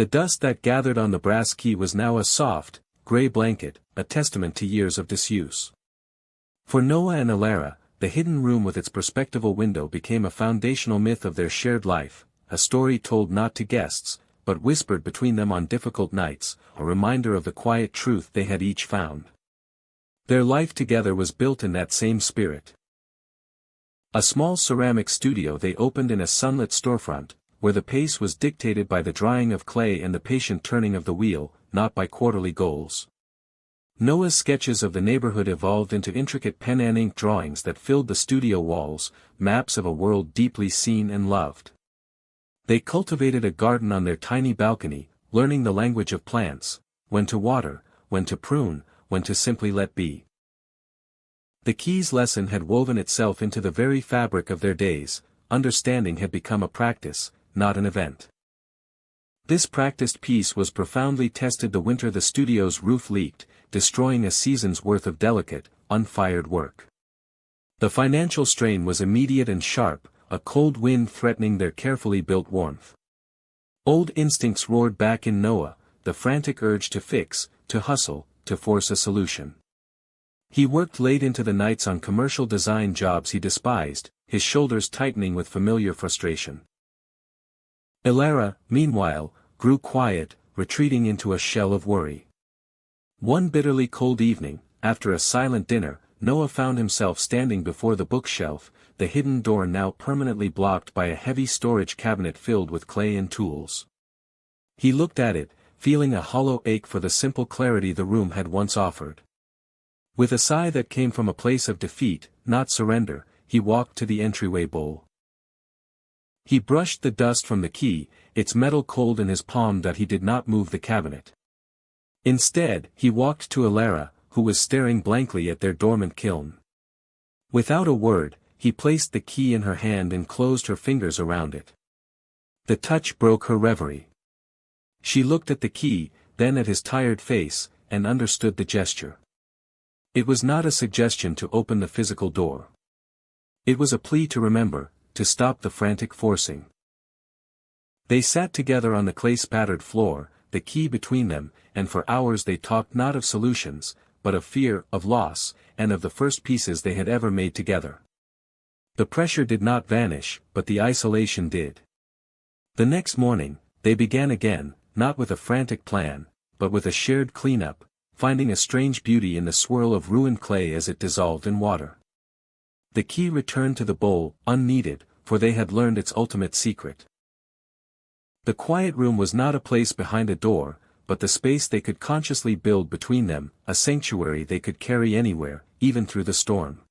The dust that gathered on the brass key was now a soft, gray blanket, a testament to years of disuse. For Noah and Elara, the hidden room with its perspectival window became a foundational myth of their shared life, a story told not to guests, but whispered between them on difficult nights, a reminder of the quiet truth they had each found. Their life together was built in that same spirit. A small ceramic studio they opened in a sunlit storefront, where the pace was dictated by the drying of clay and the patient turning of the wheel, not by quarterly goals. Noah's sketches of the neighborhood evolved into intricate pen and ink drawings that filled the studio walls, maps of a world deeply seen and loved. They cultivated a garden on their tiny balcony, learning the language of plants, when to water, when to prune, when to simply let be. The key's lesson had woven itself into the very fabric of their days. Understanding had become a practice, not an event. This practiced piece was profoundly tested the winter the studio's roof leaked, destroying a season's worth of delicate, unfired work. The financial strain was immediate and sharp, a cold wind threatening their carefully built warmth. Old instincts roared back in Noah, the frantic urge to fix, to hustle, to force a solution. He worked late into the nights on commercial design jobs he despised, his shoulders tightening with familiar frustration. Elara, meanwhile, grew quiet, retreating into a shell of worry. One bitterly cold evening, after a silent dinner, Noah found himself standing before the bookshelf, the hidden door now permanently blocked by a heavy storage cabinet filled with clay and tools. He looked at it, feeling a hollow ache for the simple clarity the room had once offered. With a sigh that came from a place of defeat, not surrender, he walked to the entryway bowl. He brushed the dust from the key, its metal cold in his palm that he did not move the cabinet. Instead, he walked to Elara, who was staring blankly at their dormant kiln. Without a word, he placed the key in her hand and closed her fingers around it. The touch broke her reverie. She looked at the key, then at his tired face, and understood the gesture. It was not a suggestion to open the physical door. It was a plea to remember, to stop the frantic forcing. They sat together on the clay-spattered floor, the key between them, and for hours they talked not of solutions, but of fear, of loss, and of the first pieces they had ever made together. The pressure did not vanish, but the isolation did. The next morning, they began again, not with a frantic plan, but with a shared cleanup, finding a strange beauty in the swirl of ruined clay as it dissolved in water. The key returned to the bowl, unneeded, for they had learned its ultimate secret. The quiet room was not a place behind a door, but the space they could consciously build between them, a sanctuary they could carry anywhere, even through the storm.